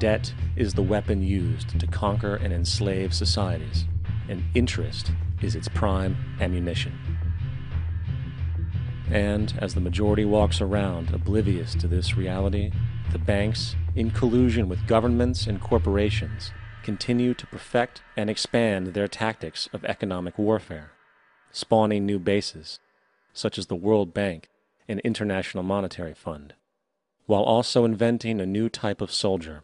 Debt is the weapon used to conquer and enslave societies, and interest is its prime ammunition. And as the majority walks around oblivious to this reality, the banks, in collusion with governments and corporations, continue to perfect and expand their tactics of economic warfare, spawning new bases, such as the World Bank and International Monetary Fund, while also inventing a new type of soldier,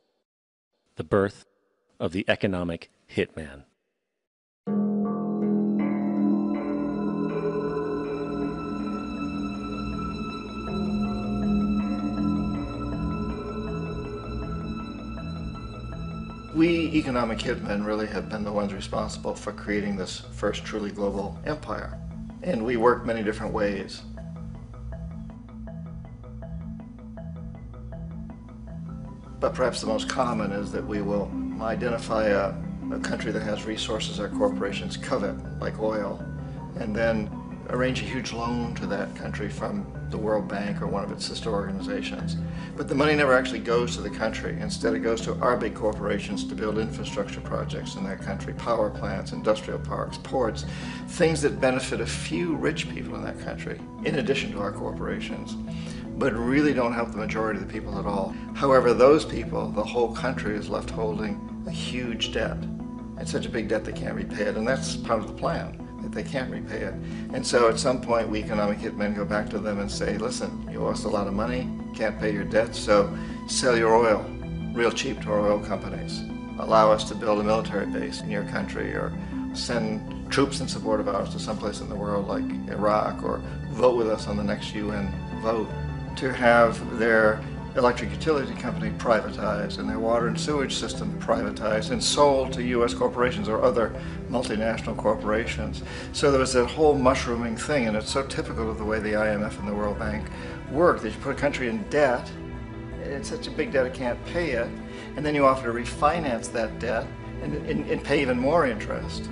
the birth of the economic hitman. We economic hitmen really have been the ones responsible for creating this first truly global empire. And we work many different ways. But perhaps the most common is that we will identify a country that has resources our corporations covet, like oil, and then arrange a huge loan to that country from the World Bank or one of its sister organizations. But the money never actually goes to the country. Instead, it goes to our big corporations to build infrastructure projects in that country, power plants, industrial parks, ports, things that benefit a few rich people in that country, in addition to our corporations, but really don't help the majority of the people at all. However, those people, the whole country is left holding a huge debt. It's such a big debt they can't repay it, and that's part of the plan, that they can't repay it. And so at some point, we economic hitmen go back to them and say, listen, you owe us a lot of money, can't pay your debt, so sell your oil real cheap to our oil companies. Allow us to build a military base in your country, or send troops in support of ours to someplace in the world like Iraq, or vote with us on the next UN vote. To have their electric utility company privatized and their water and sewage system privatized and sold to U.S. corporations or other multinational corporations. So there was that whole mushrooming thing, and it's so typical of the way the IMF and the World Bank work, that you put a country in debt, it's such a big debt it can't pay it, and then you offer to refinance that debt and pay even more interest.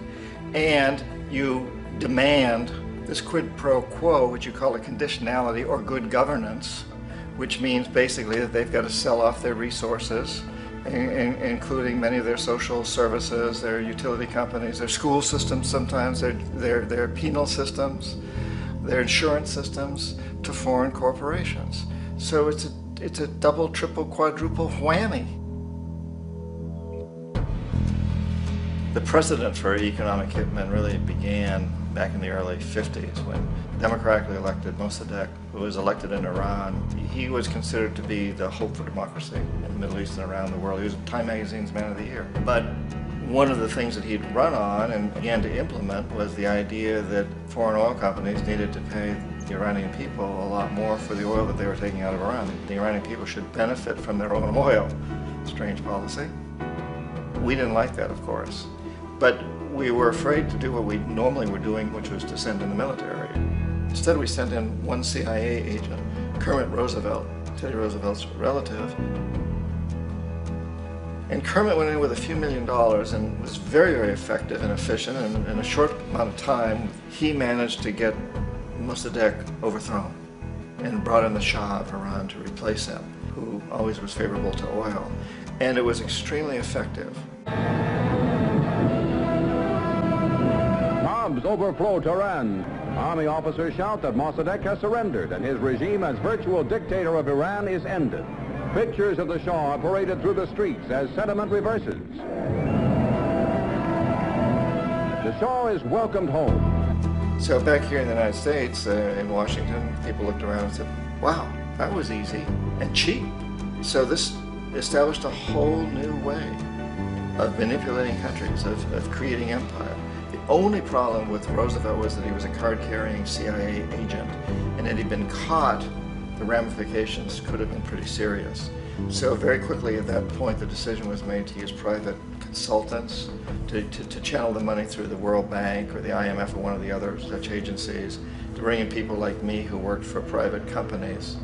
And you demand this quid pro quo, which you call a conditionality or good governance, which means basically that they've got to sell off their resources, including many of their social services, their utility companies, their school systems sometimes, their penal systems, their insurance systems, to foreign corporations. So it's a double, triple, quadruple whammy. The precedent for economic hitmen really began back in the early 50s when democratically elected Mossadegh, who was elected in Iran, he was considered to be the hope for democracy in the Middle East and around the world. He was Time Magazine's Man of the Year. But one of the things that he'd run on and began to implement was the idea that foreign oil companies needed to pay the Iranian people a lot more for the oil that they were taking out of Iran. The Iranian people should benefit from their own oil. Strange policy. We didn't like that, of course. But we were afraid to do what we normally were doing, which was to send in the military. Instead, we sent in one CIA agent, Kermit Roosevelt, Teddy Roosevelt's relative. And Kermit went in with a few $1 million and was very, very effective and efficient. And in a short amount of time, he managed to get Mossadegh overthrown and brought in the Shah of Iran to replace him, who always was favorable to oil. And it was extremely effective. Bombs overflow Tehran. Army officers shout that Mossadegh has surrendered and his regime as virtual dictator of Iran is ended. Pictures of the Shah are paraded through the streets as sentiment reverses. The Shah is welcomed home. So back here in the United States, in Washington, people looked around and said, wow, that was easy and cheap. So this established a whole new way of manipulating countries, of creating empire. The only problem with Roosevelt was that he was a card-carrying CIA agent, and had he been caught, the ramifications could have been pretty serious. So very quickly at that point, the decision was made to use private consultants to channel the money through the World Bank or the IMF or one of the other such agencies, to bring in people like me who worked for private companies,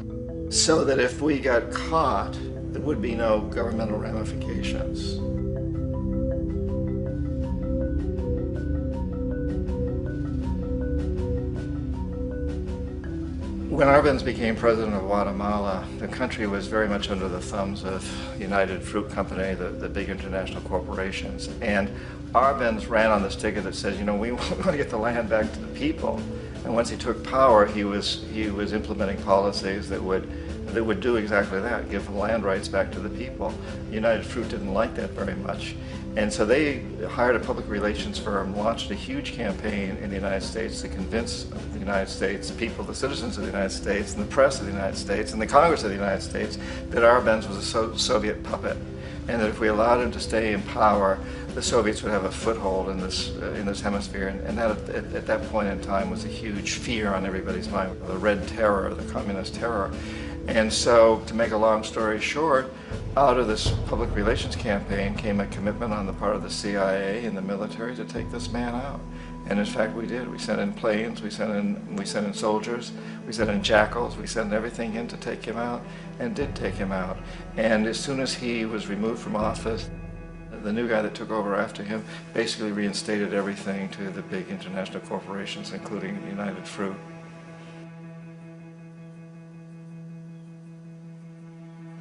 so that if we got caught, there would be no governmental ramifications. When Arbenz became president of Guatemala, the country was very much under the thumbs of United Fruit Company, the big international corporations. And Arbenz ran on this ticket that says, you know, we want to get the land back to the people. And once he took power, he was implementing policies that would do exactly that, give the land rights back to the people. United Fruit didn't like that very much. And so they hired a public relations firm, launched a huge campaign in the United States to convince the United States people, the citizens of the United States, and the press of the United States, and the Congress of the United States, that Arbenz was a Soviet puppet. And that if we allowed him to stay in power, the Soviets would have a foothold in this hemisphere. And that, at that point in time, was a huge fear on everybody's mind, the Red Terror, the Communist terror. And so, to make a long story short, out of this public relations campaign came a commitment on the part of the CIA and the military to take this man out. And in fact, we did. We sent in planes, we sent in soldiers, we sent in jackals, we sent everything in to take him out, and did take him out. And as soon as he was removed from office, the new guy that took over after him basically reinstated everything to the big international corporations, including United Fruit.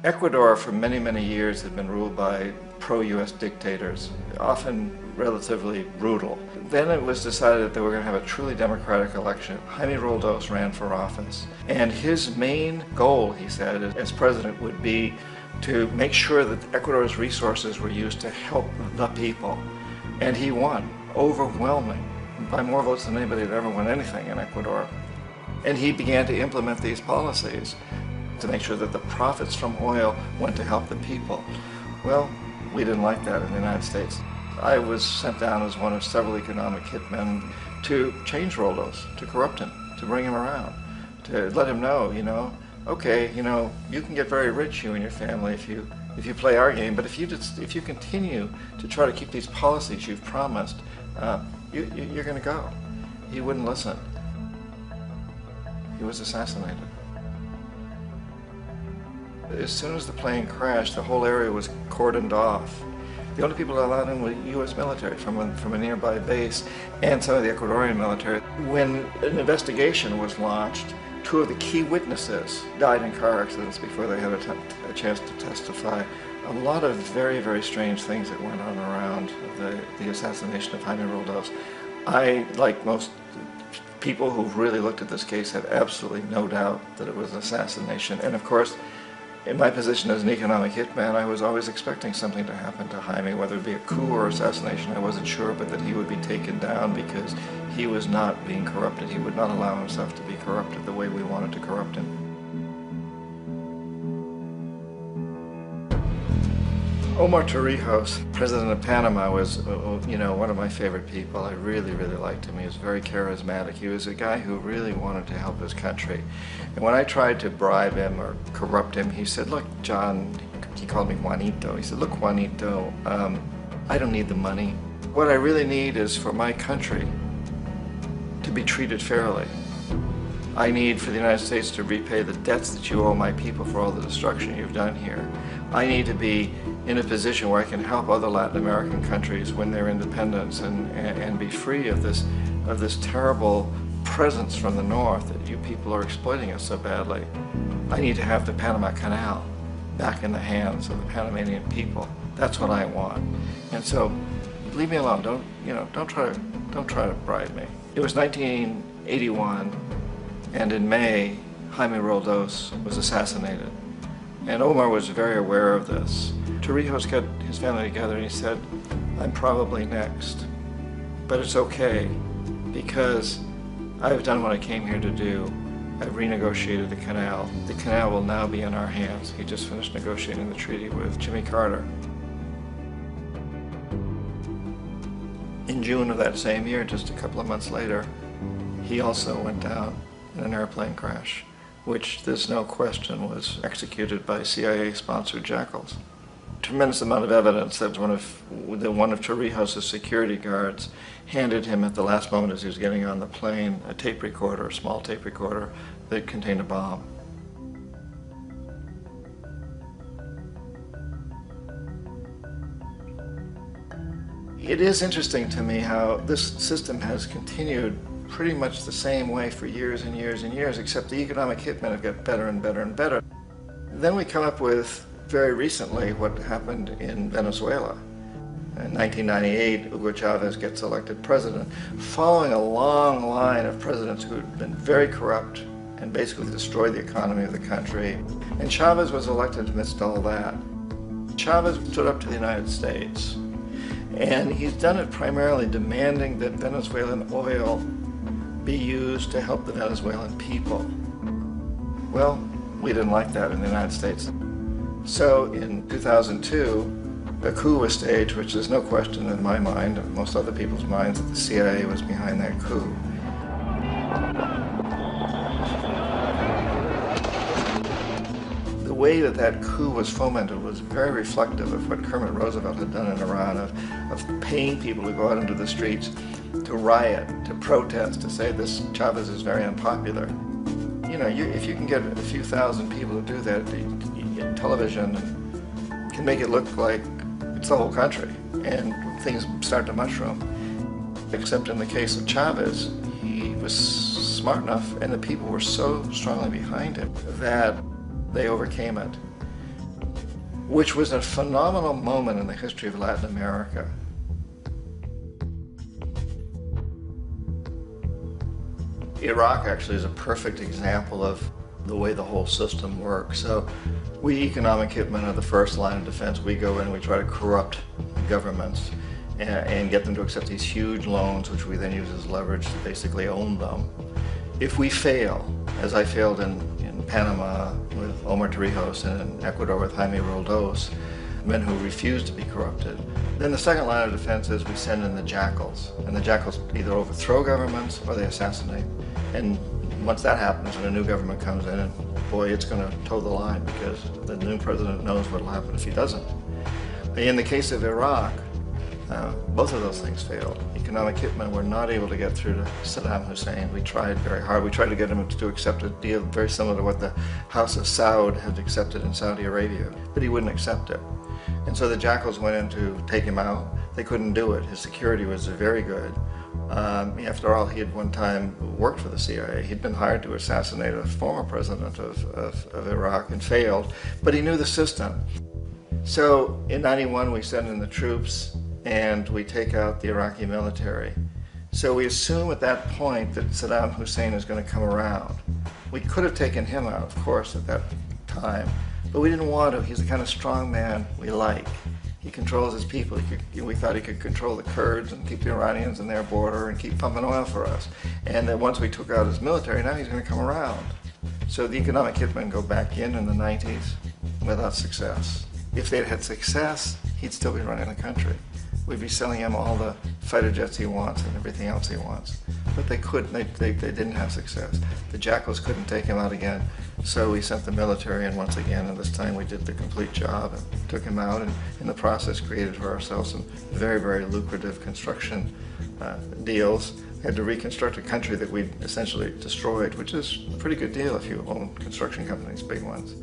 Ecuador for many, many years had been ruled by pro-US dictators, often relatively brutal. Then it was decided that they were going to have a truly democratic election. Jaime Roldos ran for office, and his main goal, he said, as president would be to make sure that Ecuador's resources were used to help the people. And he won, overwhelming, by more votes than anybody had ever won anything in Ecuador. And he began to implement these policies to make sure that the profits from oil went to help the people. Well, we didn't like that in the United States. I was sent down as one of several economic hitmen to change Roldos, to corrupt him, to bring him around, to let him know, you know, okay, you know, you can get very rich, you and your family, if you play our game, but if you continue to try to keep these policies you've promised, you're going to go. He wouldn't listen. He was assassinated. As soon as the plane crashed, the whole area was cordoned off. The only people allowed in were U.S. military from a nearby base and some of the Ecuadorian military. When an investigation was launched, two of the key witnesses died in car accidents before they had a chance to testify. A lot of very, very strange things that went on around the assassination of Jaime Roldos. I, like most people who've really looked at this case, have absolutely no doubt that it was an assassination. And of course, in my position as an economic hitman, I was always expecting something to happen to Jaime, whether it be a coup or assassination, I wasn't sure, but that he would be taken down because he was not being corrupted. He would not allow himself to be corrupted the way we wanted to corrupt him. Omar Torrijos, president of Panama, was, you know, one of my favorite people. I really, really liked him. He was very charismatic. He was a guy who really wanted to help his country. And when I tried to bribe him or corrupt him, he said, look, John, he called me Juanito. He said, look, Juanito, I don't need the money. What I really need is for my country to be treated fairly. I need for the United States to repay the debts that you owe my people for all the destruction you've done here. I need to be in a position where I can help other Latin American countries win their independence and be free of this terrible presence from the north that you people are exploiting us so badly. I need to have the Panama Canal back in the hands of the Panamanian people. That's what I want. And so, leave me alone. Don't try to bribe me. It was 1981, and in May, Jaime Roldos was assassinated. And Omar was very aware of this. Torrijos got his family together and he said, I'm probably next, but it's okay because I've done what I came here to do. I've renegotiated the canal. The canal will now be in our hands. He just finished negotiating the treaty with Jimmy Carter. In June of that same year, just a couple of months later, he also went down in an airplane crash, which there's no question was executed by CIA-sponsored jackals. Tremendous amount of evidence that one of Torrijos' security guards handed him at the last moment as he was getting on the plane a tape recorder, a small tape recorder that contained a bomb. It is interesting to me how this system has continued pretty much the same way for years and years and years, except the economic hitmen have got better and better and better. Then we come up with, very recently, what happened in Venezuela. In 1998, Hugo Chavez gets elected president, following a long line of presidents who had been very corrupt and basically destroyed the economy of the country. And Chavez was elected amidst all that. Chavez stood up to the United States, and he's done it primarily demanding that Venezuelan oil be used to help the Venezuelan people. Well, we didn't like that in the United States. So in 2002, a coup was staged, which there's no question in my mind, and most other people's minds, that the CIA was behind that coup. The way that that coup was fomented was very reflective of what Kermit Roosevelt had done in Iran, of paying people to go out into the streets to riot, to protest, to say this Chavez is very unpopular. You know, if you can get a few thousand people to do that, television can make it look like it's the whole country, and things start to mushroom. Except in the case of Chavez, he was smart enough, and the people were so strongly behind him that they overcame it, which was a phenomenal moment in the history of Latin America. Iraq actually is a perfect example of the way the whole system works. So we economic hitmen are the first line of defense. We go in and we try to corrupt governments and get them to accept these huge loans, which we then use as leverage to basically own them. If we fail, as I failed in Panama with Omar Torrijos and in Ecuador with Jaime Roldos, men who refused to be corrupted, then the second line of defense is we send in the jackals. And the jackals either overthrow governments or they assassinate. And once that happens and a new government comes in, and boy, it's going to toe the line, because the new president knows what will happen if he doesn't. In the case of Iraq, both of those things failed. Economic hitmen were not able to get through to Saddam Hussein. We tried very hard. We tried to get him to accept a deal very similar to what the House of Saud had accepted in Saudi Arabia, but he wouldn't accept it. And so the jackals went in to take him out. They couldn't do it. His security was very good. After all, he had one time worked for the CIA. He'd been hired to assassinate a former president of Iraq and failed, but he knew the system. So in '91, we send in the troops and we take out the Iraqi military. So we assume at that point that Saddam Hussein is going to come around. We could have taken him out, of course, at that time, but we didn't want to. He's the kind of strong man we like. He controls his people. We thought he could control the Kurds and keep the Iranians in their border and keep pumping oil for us. And that once we took out his military, now he's going to come around. So the economic hitmen go back in the 90s without success. If they'd had success, he'd still be running the country. We'd be selling him all the fighter jets he wants and everything else he wants. But they couldn't, they didn't have success. The jackals couldn't take him out again, so we sent the military in once again, and this time we did the complete job and took him out, and in the process created for ourselves some very, very lucrative construction deals. We had to reconstruct a country that we'd essentially destroyed, which is a pretty good deal if you own construction companies, big ones.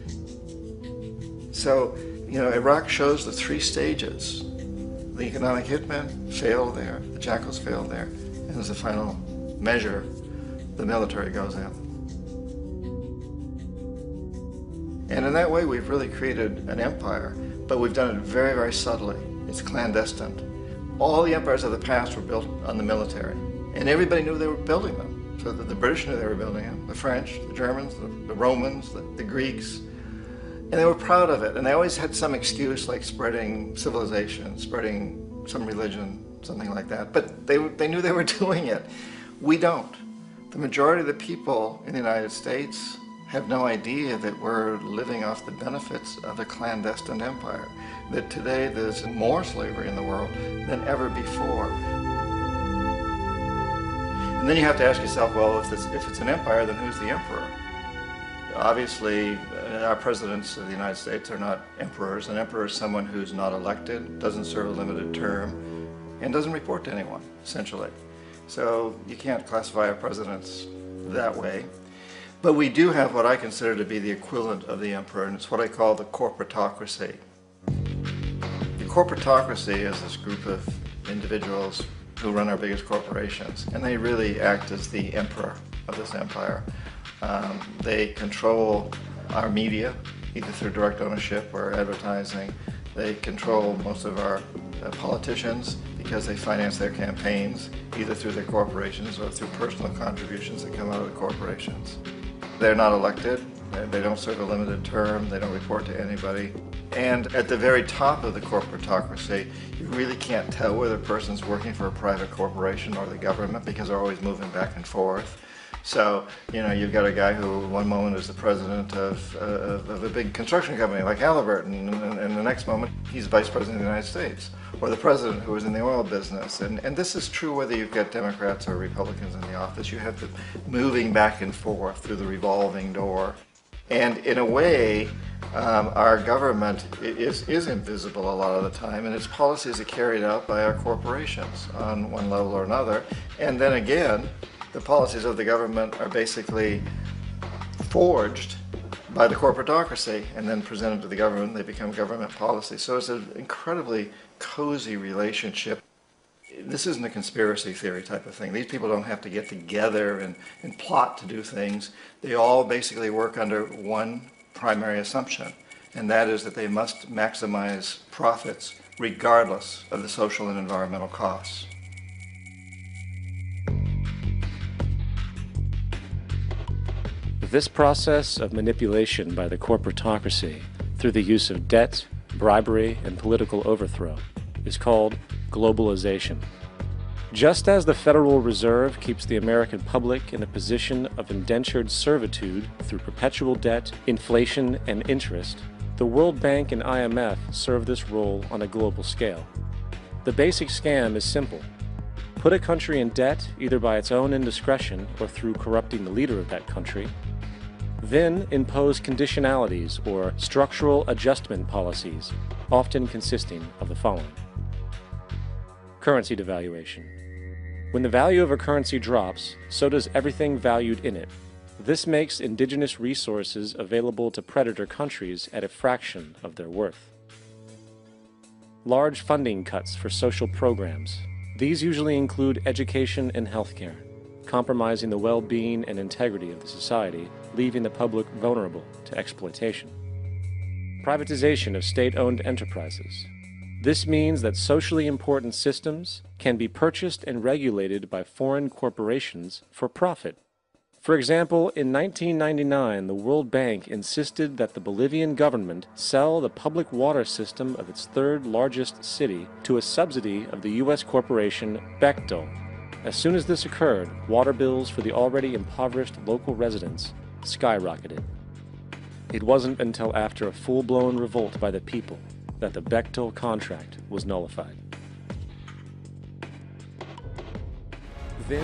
So, you know, Iraq shows the three stages. The economic hitmen failed there, the jackals failed there, and as a final measure, the military goes in. And in that way, we've really created an empire, but we've done it very, very subtly. It's clandestine. All the empires of the past were built on the military, and everybody knew they were building them. So the British knew they were building them, the French, the Germans, the Romans, the Greeks. And they were proud of it, and they always had some excuse, like spreading civilization, spreading some religion, something like that. But they knew they were doing it. We don't. The majority of the people in the United States have no idea that we're living off the benefits of a clandestine empire, that today there's more slavery in the world than ever before. And then you have to ask yourself, well, if it's an empire, then who's the emperor? Obviously, our presidents of the United States are not emperors. An emperor is someone who's not elected, doesn't serve a limited term, and doesn't report to anyone, essentially. So you can't classify our presidents that way. But we do have what I consider to be the equivalent of the emperor, and it's what I call the corporatocracy. The corporatocracy is this group of individuals, who run our biggest corporations, and they really act as the emperor of this empire. They control our media, either through direct ownership or advertising. They control most of our politicians because they finance their campaigns, either through their corporations or through personal contributions that come out of the corporations. They're not elected. They don't serve a limited term. They don't report to anybody. And at the very top of the corporatocracy, you really can't tell whether a person's working for a private corporation or the government because they're always moving back and forth. So, you've got a guy who one moment is the president of a big construction company like Halliburton, and the next moment he's vice president of the United States, or the president who is in the oil business. And this is true whether you've got Democrats or Republicans in the office. You have them moving back and forth through the revolving door. And in a way, our government is invisible a lot of the time, and its policies are carried out by our corporations on one level or another. And then again, the policies of the government are basically forged by the corporatocracy and then presented to the government. They become government policy. So it's an incredibly cozy relationship. This isn't a conspiracy theory type of thing. These people don't have to get together and plot to do things. They all basically work under one primary assumption, and that is that they must maximize profits regardless of the social and environmental costs. This process of manipulation by the corporatocracy through the use of debt, bribery, and political overthrow is called globalization. Just as the Federal Reserve keeps the American public in a position of indentured servitude through perpetual debt, inflation, and interest, the World Bank and IMF serve this role on a global scale. The basic scam is simple. Put a country in debt either by its own indiscretion or through corrupting the leader of that country, then impose conditionalities or structural adjustment policies, often consisting of the following. Currency devaluation. When the value of a currency drops, so does everything valued in it. This makes indigenous resources available to predator countries at a fraction of their worth. Large funding cuts for social programs. These usually include education and healthcare, compromising the well-being and integrity of the society, leaving the public vulnerable to exploitation. Privatization of state-owned enterprises. This means that socially important systems can be purchased and regulated by foreign corporations for profit. For example, in 1999, the World Bank insisted that the Bolivian government sell the public water system of its third largest city to a subsidy of the U.S. corporation Bechtel. As soon as this occurred, water bills for the already impoverished local residents skyrocketed. It wasn't until after a full-blown revolt by the people that the Bechtel contract was nullified. Then